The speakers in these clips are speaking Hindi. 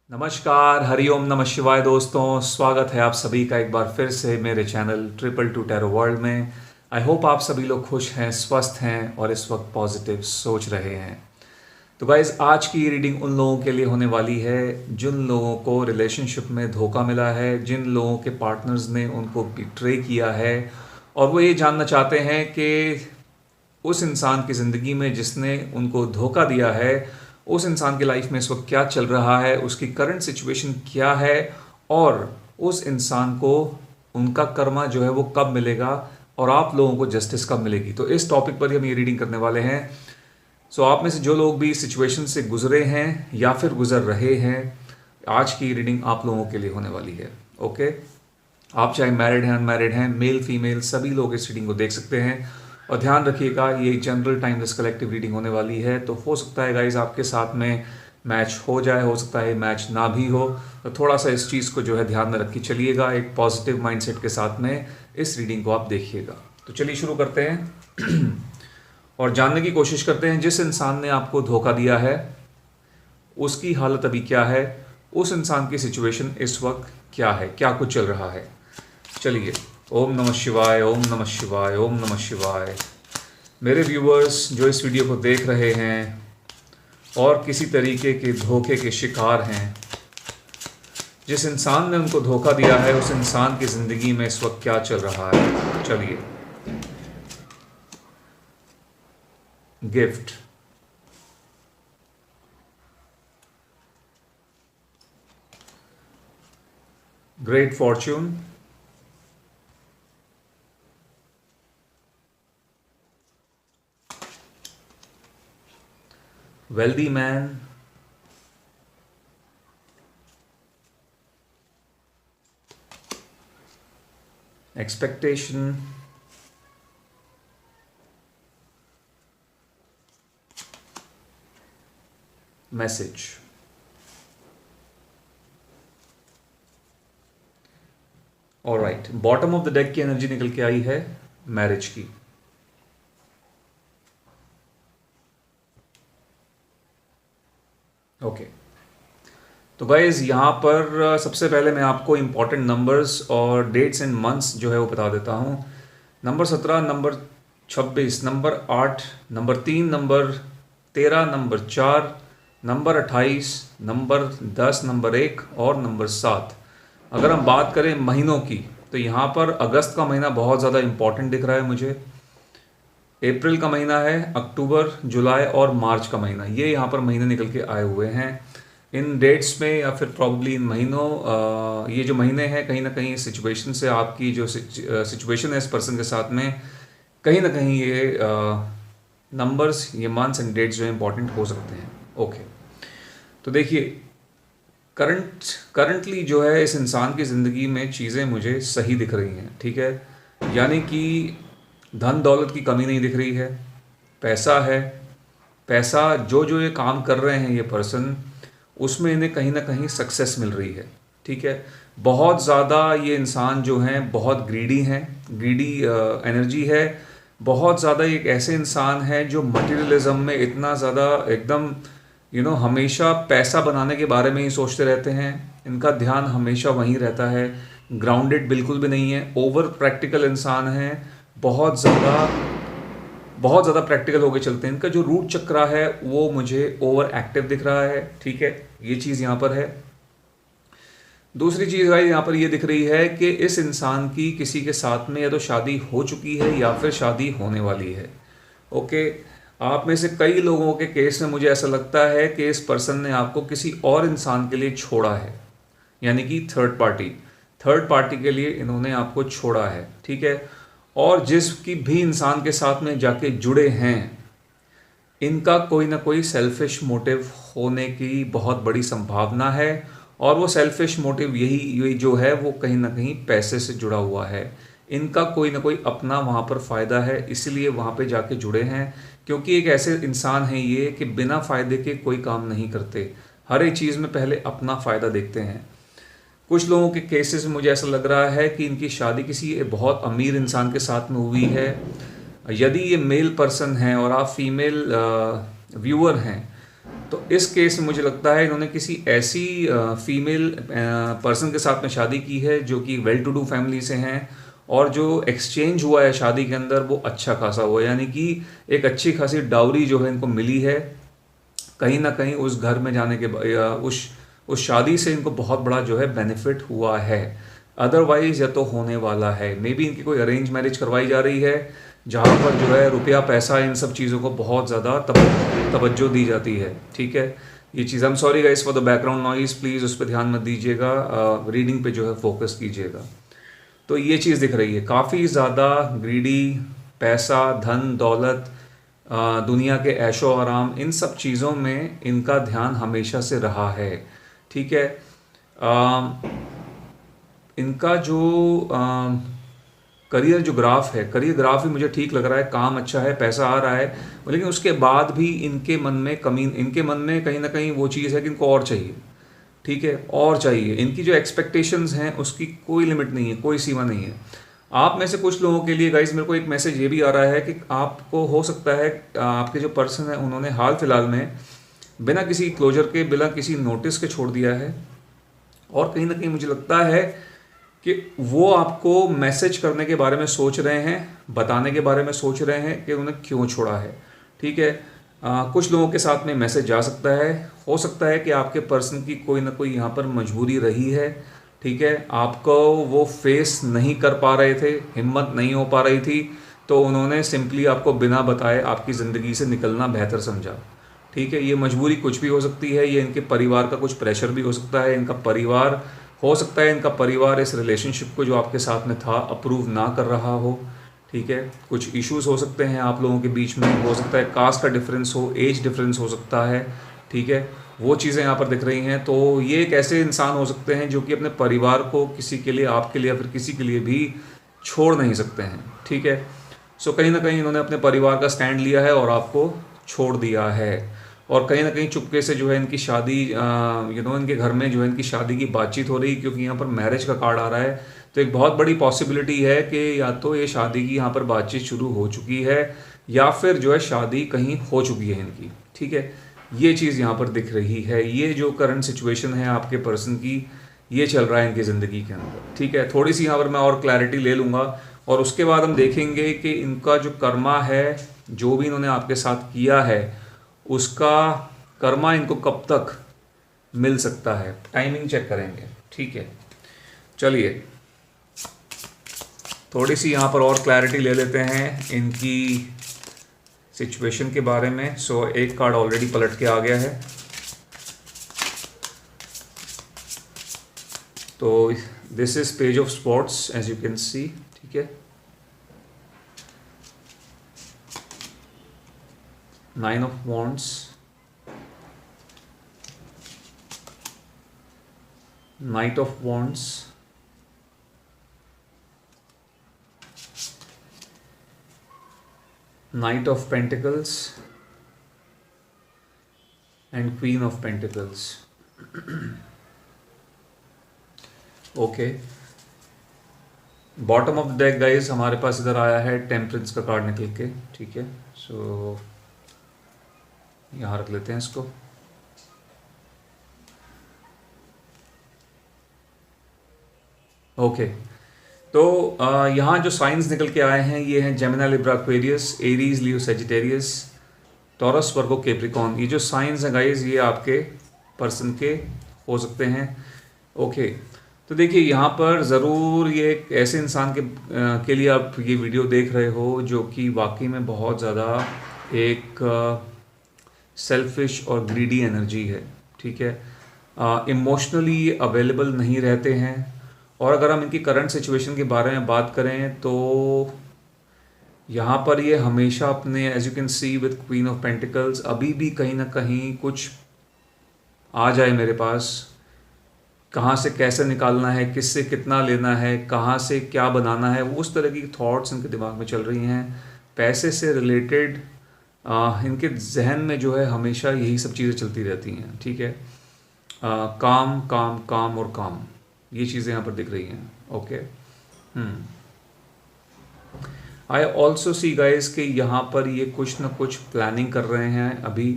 नमस्कार, हरिओम नमः शिवाय दोस्तों। स्वागत है आप सभी का एक बार फिर से मेरे channel triple two tarot world में। आई होप आप सभी लोग खुश हैं, स्वस्थ हैं और इस वक्त पॉजिटिव सोच रहे हैं। तो गाइज, आज की रीडिंग उन लोगों के लिए होने वाली है जिन लोगों को रिलेशनशिप में धोखा मिला है, जिन लोगों के पार्टनर्स ने उनको बिट्रे किया है और वो ये जानना चाहते हैं कि उस इंसान की ज़िंदगी में जिसने उनको धोखा दिया है, उस इंसान की लाइफ में इस वक्त क्या चल रहा है, उसकी करंट सिचुएशन क्या है और उस इंसान को उनका कर्मा जो है वो कब मिलेगा और आप लोगों को जस्टिस कब मिलेगी। तो इस टॉपिक पर ही हम ये रीडिंग करने वाले हैं। सो आप में से जो लोग भी सिचुएशन से गुजरे हैं या फिर गुजर रहे हैं, आज की रीडिंग आप लोगों के लिए होने वाली है। ओके, आप चाहे मैरिड हैं, अनमैरिड हैं, मेल फीमेल, सभी लोग इस रीडिंग को देख सकते हैं। और ध्यान रखिएगा, ये जनरल टाइमलेस कलेक्टिव रीडिंग होने वाली है, तो हो सकता है गाइज आपके साथ में मैच हो जाए, हो सकता है मैच ना भी हो। तो थोड़ा सा इस चीज़ को जो है ध्यान में रख के चलिएगा, एक पॉजिटिव माइंडसेट के साथ में इस रीडिंग को आप देखिएगा। तो चलिए शुरू करते हैं और जानने की कोशिश करते हैं जिस इंसान ने आपको धोखा दिया है उसकी हालत अभी क्या है, उस इंसान की सिचुएशन इस वक्त क्या है, क्या कुछ चल रहा है। चलिए, ओम नमः शिवाय, ओम नमः शिवाय, ओम नमः शिवाय। मेरे व्यूअर्स जो इस वीडियो को देख रहे हैं और किसी तरीके के धोखे के शिकार हैं, जिस इंसान ने उनको धोखा दिया है उस इंसान की ज़िंदगी में इस वक्त क्या चल रहा है। चलिए, gift, great Fortune, wealthy man, expectation, message। Alright, bottom of the deck की एनर्जी निकल के आई है मैरिज की। ओके, तो गाइज यहाँ पर सबसे पहले मैं आपको इम्पॉर्टेंट नंबर्स और डेट्स एंड मंथ्स जो है वो बता देता हूँ। Number 17, number 26, number 8, number 3, number 13, number 4, number 28, number 10, number 1 और नंबर 7। अगर हम बात करें महीनों की तो यहाँ पर अगस्त का महीना बहुत ज़्यादा इम्पॉर्टेंट दिख रहा है मुझे। अप्रैल का महीना है, अक्टूबर, जुलाई और मार्च का महीना, ये यहाँ पर महीने निकल के आए हुए हैं इन डेट्स में या फिर प्रॉब्ली इन महीनों। ये जो महीने हैं कहीं ना कहीं सिचुएशन से, आपकी जो सिचुएशन है इस पर्सन के साथ में, कहीं ना कहीं ये नंबर्स, ये मंथ्स एंड डेट्स जो है इंपॉर्टेंट हो सकते हैं। ओके, तो देखिए, करंटली जो है इस इंसान की ज़िंदगी में चीज़ें मुझे सही दिख रही हैं। ठीक है, यानी कि धन दौलत की कमी नहीं दिख रही है, पैसा है, पैसा जो जो ये काम कर रहे हैं ये पर्सन, उसमें इन्हें कहीं ना कहीं सक्सेस मिल रही है। ठीक है, बहुत ज़्यादा ये इंसान जो हैं बहुत ग्रीडी हैं, ग्रीडी एनर्जी है। बहुत ज़्यादा एक ऐसे इंसान है जो मटेरियलिज्म में इतना ज़्यादा एकदम हमेशा पैसा बनाने के बारे में ही सोचते रहते हैं। इनका ध्यान हमेशा वहीं रहता है, ग्राउंडेड बिल्कुल भी नहीं है, ओवर प्रैक्टिकल इंसान है, बहुत ज़्यादा प्रैक्टिकल होकर चलते हैं। इनका जो रूट चक्रा है वो मुझे ओवर एक्टिव दिख रहा है। ठीक है, ये चीज़ यहाँ पर है। दूसरी चीज़ भाई यहाँ पर ये दिख रही है कि इस इंसान की किसी के साथ में या तो शादी हो चुकी है या फिर शादी होने वाली है। ओके, आप में से कई लोगों के केस में मुझे ऐसा लगता है कि इस पर्सन ने आपको किसी और इंसान के लिए छोड़ा है, यानी कि थर्ड पार्टी के लिए इन्होंने आपको छोड़ा है। ठीक है, और जिसकी भी इंसान के साथ में जाके जुड़े हैं, इनका कोई ना कोई सेल्फिश मोटिव होने की बहुत बड़ी संभावना है। और वो सेल्फिश मोटिव यही जो है वो कहीं ना कहीं पैसे से जुड़ा हुआ है। इनका कोई ना कोई अपना वहाँ पर फ़ायदा है, इसलिए वहाँ पे जाके जुड़े हैं। क्योंकि एक ऐसे इंसान हैं ये कि बिना फ़ायदे के कोई काम नहीं करते, हर एक चीज़ में पहले अपना फ़ायदा देखते हैं। कुछ लोगों के केसेस में मुझे ऐसा लग रहा है कि इनकी शादी किसी बहुत अमीर इंसान के साथ में हुई है। यदि ये मेल पर्सन है और आप फीमेल व्यूअर हैं तो इस केस में मुझे लगता है इन्होंने किसी ऐसी फीमेल पर्सन के साथ में शादी की है जो कि वेल टू डू फैमिली से हैं, और जो एक्सचेंज हुआ है शादी के अंदर वो अच्छा खासा हुआ है, यानी कि एक अच्छी खासी डाउरी जो है इनको मिली है कहीं ना कहीं उस घर में जाने के उस शादी से इनको बहुत बड़ा जो है बेनिफिट हुआ है। अदरवाइज या तो होने वाला है, मे बी इनकी कोई अरेंज मैरिज करवाई जा रही है जहाँ पर जो है रुपया पैसा इन सब चीज़ों को बहुत ज़्यादा तवज्जो दी जाती है। ठीक है, ये चीज़, I am sorry guys for the background noise, please उस पर ध्यान मत दीजिएगा, रीडिंग पे जो है फोकस कीजिएगा। तो ये चीज़ दिख रही है काफ़ी ज़्यादा ग्रीडी, पैसा, धन दौलत, दुनिया के ऐशो आराम, इन सब चीज़ों में इनका ध्यान हमेशा से रहा है। ठीक है, इनका जो करियर जो ग्राफ है, करियर ग्राफ भी मुझे ठीक लग रहा है, काम अच्छा है, पैसा आ रहा है, लेकिन उसके बाद भी इनके मन में कमी, इनके मन में कहीं ना कहीं वो चीज़ है कि इनको और चाहिए। ठीक है, और चाहिए। इनकी जो एक्सपेक्टेशंस हैं उसकी कोई लिमिट नहीं है, कोई सीमा नहीं है। आप में से कुछ लोगों के लिए गाइज मेरे को एक मैसेज ये भी आ रहा है कि आपको हो सकता है आपके जो पर्सन है उन्होंने हाल फिलहाल में बिना किसी क्लोजर के, बिना किसी नोटिस के छोड़ दिया है, और कहीं ना कहीं मुझे लगता है कि वो आपको मैसेज करने के बारे में सोच रहे हैं, बताने के बारे में सोच रहे हैं कि उन्हें क्यों छोड़ा है। ठीक है, कुछ लोगों के साथ में मैसेज जा सकता है, हो सकता है कि आपके पर्सन की कोई ना कोई यहाँ पर मजबूरी रही है। ठीक है, आपको वो फेस नहीं कर पा रहे थे, हिम्मत नहीं हो पा रही थी, तो उन्होंने सिंपली आपको बिना बताए आपकी ज़िंदगी से निकलना बेहतर समझा। ठीक है, ये मजबूरी कुछ भी हो सकती है, ये इनके परिवार का कुछ प्रेशर भी हो सकता है, इनका परिवार हो सकता है, इनका परिवार इस रिलेशनशिप को जो आपके साथ में था अप्रूव ना कर रहा हो। ठीक है, कुछ इश्यूज हो सकते हैं आप लोगों के बीच में, हो सकता है कास्ट का डिफरेंस हो, एज डिफरेंस हो सकता है। ठीक है, वो चीज़ें यहाँ पर दिख रही हैं। तो ये एक ऐसे इंसान हो सकते हैं जो कि अपने परिवार को किसी के लिए, आपके लिए या फिर किसी के लिए भी छोड़ नहीं सकते हैं। ठीक है, सो कहीं ना कहीं इन्होंने अपने परिवार का स्टैंड लिया है और आपको छोड़ दिया है, और कहीं ना कहीं चुपके से जो है इनकी शादी, इनके घर में जो है इनकी शादी की बातचीत हो रही, क्योंकि यहाँ पर मैरिज का कार्ड आ रहा है। तो एक बहुत बड़ी पॉसिबिलिटी है कि या तो ये शादी की यहाँ पर बातचीत शुरू हो चुकी है, या फिर जो है शादी कहीं हो चुकी है इनकी। ठीक है, ये चीज़ यहाँ पर दिख रही है। ये जो करंट सिचुएशन है आपके पर्सन की, ये चल रहा है इनकी ज़िंदगी के अंदर। ठीक है, थोड़ी सी यहाँ पर मैं और क्लैरिटी ले लूँगा, और उसके बाद हम देखेंगे कि इनका जो कर्मा है, जो भी इन्होंने आपके साथ किया है, उसका कर्मा इनको कब तक मिल सकता है, टाइमिंग चेक करेंगे। ठीक है, चलिए थोड़ी सी यहाँ पर और क्लैरिटी ले लेते हैं इनकी सिचुएशन के बारे में। सो एक कार्ड ऑलरेडी पलट के आ गया है, तो this is page of sports as you can see. ठीक है, 9 of Wands, Knight of Wands, Knight of Pentacles, and Queen of Pentacles. Okay, bottom of the deck guys हमारे पास इधर आया है टेम्परेंस का कार्ड निकल के। ठीक है, सो यहाँ रख लेते हैं इसको। ओके, तो यहाँ जो साइंस निकल के आए हैं ये हैं जेमिनी, लिब्रा, एक्वेरियस, एरीज, लियो, सेजिटेरियस, टॉरस, वर्गो, कैप्रिकॉर्न। ये जो साइंस हैं गाइज ये आपके पर्सन के हो सकते हैं। ओके, तो देखिए यहाँ पर ज़रूर ये एक ऐसे इंसान के लिए आप ये वीडियो देख रहे हो जो कि वाकई में बहुत ज़्यादा एक सेल्फिश और ग्रीडी एनर्जी है। ठीक है, इमोशनली अवेलेबल नहीं रहते हैं, और अगर हम इनकी करंट सिचुएशन के बारे में बात करें तो यहाँ पर ये हमेशा अपने, as you can see with queen of pentacles, अभी भी कहीं ना कहीं कुछ आ जाए मेरे पास, कहाँ से कैसे निकालना है, किससे कितना लेना है, कहाँ से क्या बनाना है, उस तरह की थॉट्स इनके दिमाग में चल रही हैं। पैसे से रिलेटेड इनके जहन में जो है हमेशा यही सब चीज़ें चलती रहती हैं। ठीक है, काम काम काम और काम, ये चीज़ें यहाँ पर दिख रही हैं। Okay, I also see guys कि यहाँ पर ये कुछ ना कुछ प्लानिंग कर रहे हैं अभी,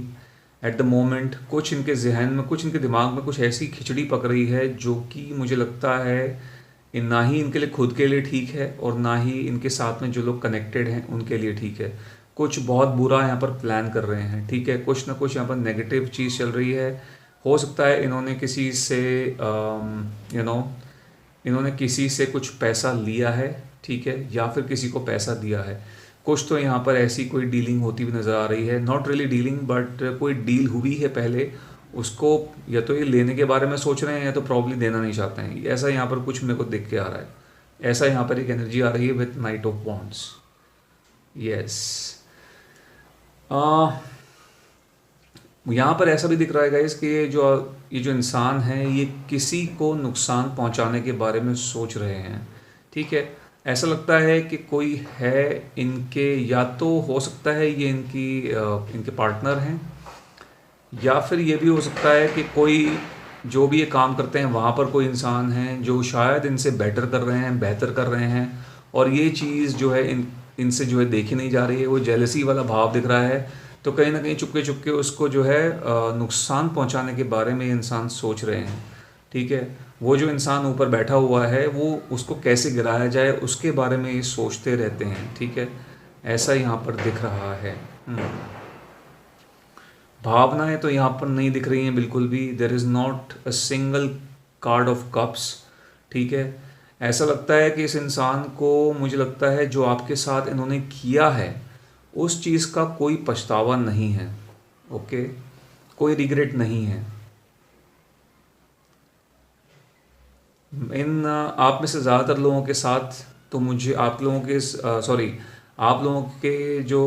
एट द मोमेंट कुछ इनके जहन में, कुछ इनके दिमाग में कुछ ऐसी खिचड़ी पक रही है जो कि मुझे लगता है ना ही इनके लिए खुद के लिए ठीक है और ना ही इनके साथ में जो लोग कनेक्टेड हैं उनके लिए ठीक है। कुछ बहुत बुरा यहाँ पर प्लान कर रहे हैं, ठीक है, कुछ ना कुछ यहाँ पर नेगेटिव चीज़ चल रही है। हो सकता है इन्होंने किसी से इन्होंने किसी से कुछ पैसा लिया है, ठीक है, या फिर किसी को पैसा दिया है। कुछ तो यहाँ पर ऐसी कोई डीलिंग होती हुई नज़र आ रही है, नॉट रियली डीलिंग बट कोई डील हुई है पहले, उसको या तो ये लेने के बारे में सोच रहे हैं या तो प्रॉब्ली देना नहीं चाहते हैं। ऐसा यहाँ पर कुछ मेरे को दिख के आ रहा है, ऐसा यहाँ पर एक एनर्जी आ रही है with night of wands. Yes, यहाँ पर ऐसा भी दिख रहा है गाइस कि ये जो इंसान है ये किसी को नुकसान पहुँचाने के बारे में सोच रहे हैं, ठीक है। ऐसा लगता है कि कोई है इनके, या तो हो सकता है ये इनके पार्टनर हैं, या फिर ये भी हो सकता है कि कोई जो भी ये काम करते हैं वहाँ पर कोई इंसान है जो शायद इनसे बेटर कर रहे हैं, बेहतर कर रहे हैं, और ये चीज़ जो है इनसे जो है देखी नहीं जा रही है। वो जेलसी वाला भाव दिख रहा है, तो कहीं ना कहीं चुपके चुपके उसको जो है नुकसान पहुँचाने के बारे में ये इंसान सोच रहे हैं, ठीक है। वो जो इंसान ऊपर बैठा हुआ है वो उसको कैसे गिराया जाए उसके बारे में ये सोचते रहते हैं, ठीक है। ऐसा यहाँ पर दिख रहा है। भावनाएं तो यहाँ पर नहीं दिख रही हैं बिल्कुल भी। There is not a single card of cups, ठीक है। ऐसा लगता है कि इस इंसान को, मुझे लगता है जो आपके साथ इन्होंने किया है उस चीज़ का कोई पछतावा नहीं है, ओके, कोई रिग्रेट नहीं है। आप में से ज़्यादातर लोगों के साथ तो मुझे आप लोगों के जो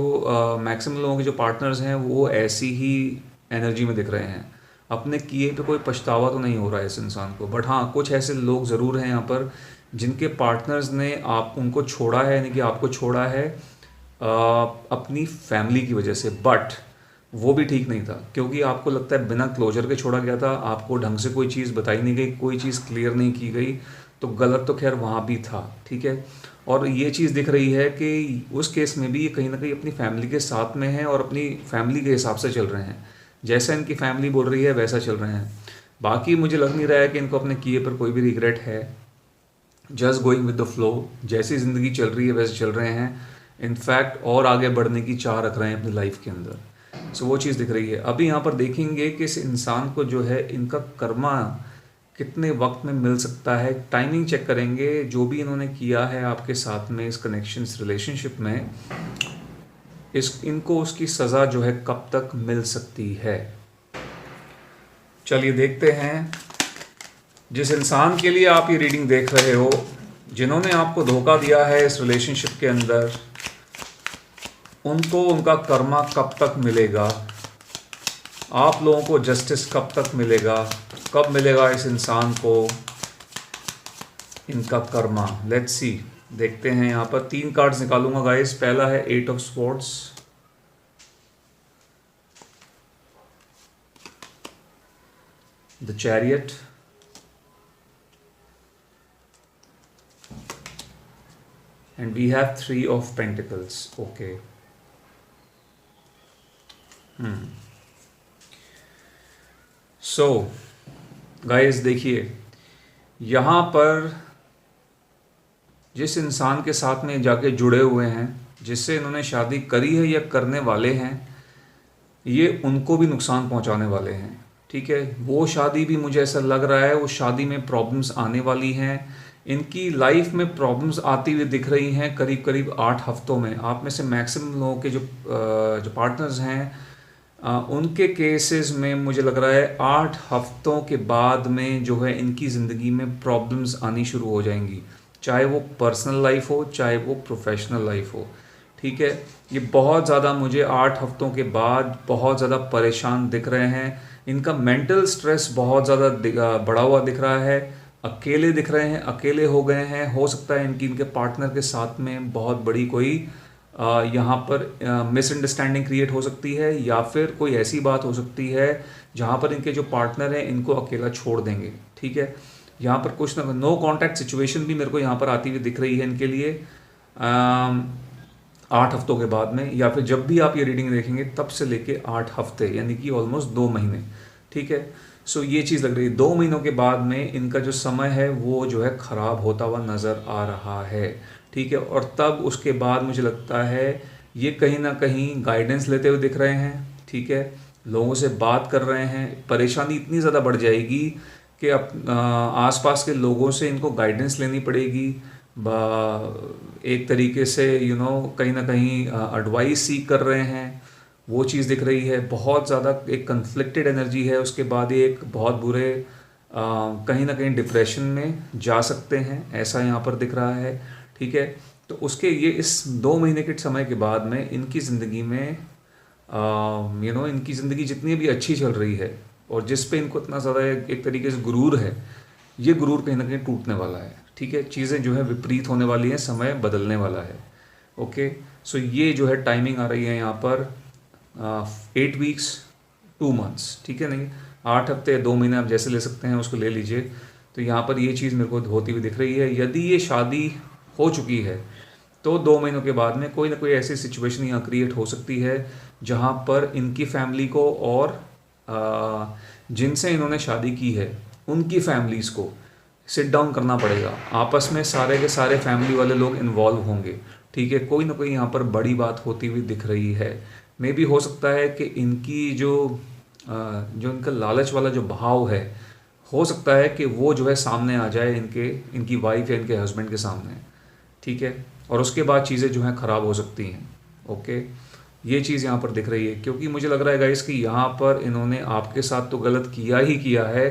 मैक्सिमम लोगों के जो पार्टनर्स हैं वो ऐसी ही एनर्जी में दिख रहे हैं। अपने किए पे कोई पछतावा तो नहीं हो रहा है इस इंसान को, बट हाँ कुछ ऐसे लोग ज़रूर हैं यहाँ पर जिनके पार्टनर्स ने उनको छोड़ा है, यानी कि आपको छोड़ा है अपनी फैमिली की वजह से। बट वो भी ठीक नहीं था, क्योंकि आपको लगता है बिना क्लोजर के छोड़ा गया था, आपको ढंग से कोई चीज़ बताई नहीं गई, कोई चीज़ क्लियर नहीं की गई, तो गलत तो खैर वहाँ भी था, ठीक है। और ये चीज़ दिख रही है कि उस केस में भी ये कहीं ना कहीं अपनी फैमिली के साथ में है और अपनी फैमिली के हिसाब से चल रहे हैं, जैसा इनकी फैमिली बोल रही है वैसा चल रहे हैं। बाकी मुझे लग नहीं रहा है कि इनको अपने किए पर कोई भी रिग्रेट है। Just going with the flow, जैसी ज़िंदगी चल रही है वैसे चल रहे हैं। इनफैक्ट और आगे बढ़ने की चाह रख रहे हैं अपनी लाइफ के अंदर। सो वो चीज़ दिख रही है। अभी यहाँ पर देखेंगे कि इस इंसान को जो है इनका कर्मा कितने वक्त में मिल सकता है, टाइमिंग चेक करेंगे। जो भी इन्होंने किया है आपके साथ में इस कनेक्शन, इस रिलेशनशिप में, इनको उसकी सज़ा जो है कब तक मिल सकती है। चलिए देखते हैं। जिस इंसान के लिए आप ये रीडिंग देख रहे हो, जिन्होंने आपको धोखा दिया है इस रिलेशनशिप के अंदर, उनको उनका कर्मा कब तक मिलेगा, आप लोगों को जस्टिस कब तक मिलेगा, कब मिलेगा इस इंसान को इनका कर्मा। लेट्स सी, देखते हैं। यहाँ पर 3 कार्ड्स निकालूंगा गाइस। पहला है 8 of swords, the chariot, and we have 3 of pentacles. Okay. So guys देखिए, यहाँ पर जिस इंसान के साथ में जाके जुड़े हुए हैं, जिससे इन्होंने शादी करी है या करने वाले हैं, ये उनको भी नुकसान पहुंचाने वाले हैं, ठीक है। वो शादी भी मुझे ऐसा लग रहा है, वो शादी में प्रॉब्लम्स आने वाली हैं। इनकी लाइफ में प्रॉब्लम्स आती हुई दिख रही हैं करीब करीब 8 हफ्तों में। आप में से मैक्सिमम लोगों के जो पार्टनर्स हैं उनके केसेस में मुझे लग रहा है 8 हफ्तों के बाद में जो है इनकी ज़िंदगी में प्रॉब्लम्स आनी शुरू हो जाएंगी, चाहे वो पर्सनल लाइफ हो चाहे वो प्रोफेशनल लाइफ हो, ठीक है। ये बहुत ज़्यादा मुझे 8 हफ्तों के बाद बहुत ज़्यादा परेशान दिख रहे हैं। इनका मेंटल स्ट्रेस बहुत ज़्यादा बढ़ा हुआ दिख रहा है, अकेले दिख रहे हैं, अकेले हो गए हैं। हो सकता है इनके पार्टनर के साथ में बहुत बड़ी कोई यहाँ पर मिसअंडरस्टैंडिंग क्रिएट हो सकती है, या फिर कोई ऐसी बात हो सकती है जहाँ पर इनके जो पार्टनर हैं इनको अकेला छोड़ देंगे, ठीक है। यहाँ पर कुछ ना, नो कॉन्टैक्ट सिचुएशन भी मेरे को यहाँ पर आती हुई दिख रही है इनके लिए। 8 हफ्तों के बाद में, या फिर जब भी आप ये रीडिंग देखेंगे तब से लेके 8 हफ्ते, यानी कि ऑलमोस्ट 2 महीने। ठीक है, सो ये चीज़ लग रही है 2 महीनों के बाद में इनका जो समय है वो जो है ख़राब होता हुआ नज़र आ रहा है। ठीक है, और तब उसके बाद मुझे लगता है ये कहीं ना कहीं गाइडेंस लेते हुए दिख रहे हैं। ठीक है, लोगों से बात कर रहे हैं। परेशानी इतनी ज़्यादा बढ़ जाएगी कि आसपास के लोगों से इनको गाइडेंस लेनी पड़ेगी, एक तरीके से कहीं ना कहीं एडवाइस सीख कर रहे हैं, वो चीज़ दिख रही है। बहुत ज़्यादा एक कन्फ्लिक्टेड एनर्जी है। उसके बाद ये एक बहुत बुरे कहीं ना कहीं डिप्रेशन में जा सकते हैं, ऐसा यहाँ पर दिख रहा है। ठीक है, तो उसके ये इस 2 महीने के समय के बाद में इनकी ज़िंदगी में इनकी ज़िंदगी जितनी भी अच्छी चल रही है और जिस पे इनको इतना ज़्यादा एक तरीके से गुरूर है, ये गुरूर कहीं ना कहीं टूटने वाला है। ठीक है, चीज़ें जो है विपरीत होने वाली हैं, समय बदलने वाला है। ओके, सो ये जो है टाइमिंग आ रही है यहाँ पर 8 वीक्स 2 मंथ्स। ठीक है, नहीं 8 हफ्ते 2 महीने आप जैसे ले सकते हैं उसको ले लीजिए। तो यहाँ पर ये चीज़ मेरे को होती हुई दिख रही है। यदि ये शादी हो चुकी है तो 2 महीनों के बाद में कोई ना कोई ऐसी सिचुएशन यहाँ क्रिएट हो सकती है जहाँ पर इनकी फैमिली को और जिनसे इन्होंने शादी की है उनकी फैमिलीज़ को सिट डाउन करना पड़ेगा। आपस में सारे के सारे फैमिली वाले लोग इन्वॉल्व होंगे। ठीक है, कोई ना कोई यहाँ पर बड़ी बात होती हुई दिख रही है। मे भी हो सकता है कि इनकी जो इनका लालच वाला जो भाव है, हो सकता है कि वो जो है सामने आ जाए इनकी वाइफ या इनके हस्बैंड के सामने। ठीक है, और उसके बाद चीज़ें जो हैं ख़राब हो सकती हैं। ओके, ये चीज़ यहाँ पर दिख रही है, क्योंकि मुझे लग रहा है गाइस कि यहाँ पर इन्होंने आपके साथ तो गलत किया ही किया है,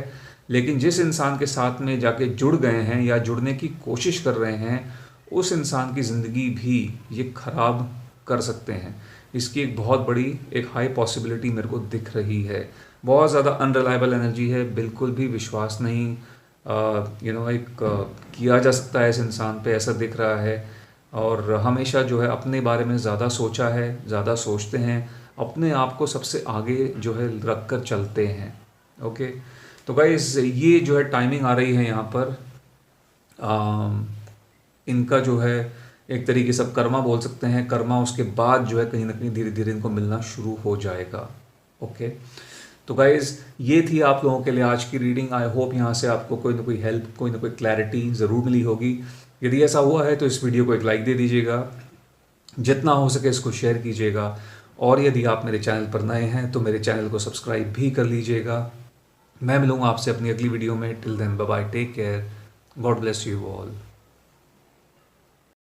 लेकिन जिस इंसान के साथ में जाके जुड़ गए हैं या जुड़ने की कोशिश कर रहे हैं, उस इंसान की ज़िंदगी भी ये ख़राब कर सकते हैं। इसकी एक बहुत बड़ी एक हाई पॉसिबिलिटी मेरे को दिख रही है। बहुत ज़्यादा अनरिलायबल एनर्जी है, बिल्कुल भी विश्वास नहीं किया जा सकता है इस इंसान पे, ऐसा दिख रहा है। और हमेशा जो है अपने बारे में ज़्यादा सोचा है, ज़्यादा सोचते हैं, अपने आप को सबसे आगे जो है रख कर चलते हैं। ओके, तो गाइस ये जो है टाइमिंग आ रही है यहाँ पर इनका जो है एक तरीके से कर्मा बोल सकते हैं। कर्मा उसके बाद जो है कहीं ना कहीं धीरे धीरे इनको मिलना शुरू हो जाएगा। ओके, तो गाइज़ ये थी आप लोगों के लिए आज की रीडिंग। आई होप यहाँ से आपको कोई ना कोई हेल्प, कोई ना कोई क्लैरिटी ज़रूर मिली होगी। यदि ऐसा हुआ है तो इस वीडियो को एक लाइक दे दीजिएगा, जितना हो सके इसको शेयर कीजिएगा, और यदि आप मेरे चैनल पर नए हैं तो मेरे चैनल को सब्सक्राइब भी कर लीजिएगा। मैं मिलूँगा आपसे अपनी अगली वीडियो में। Till then bye bye, take care, God bless you all.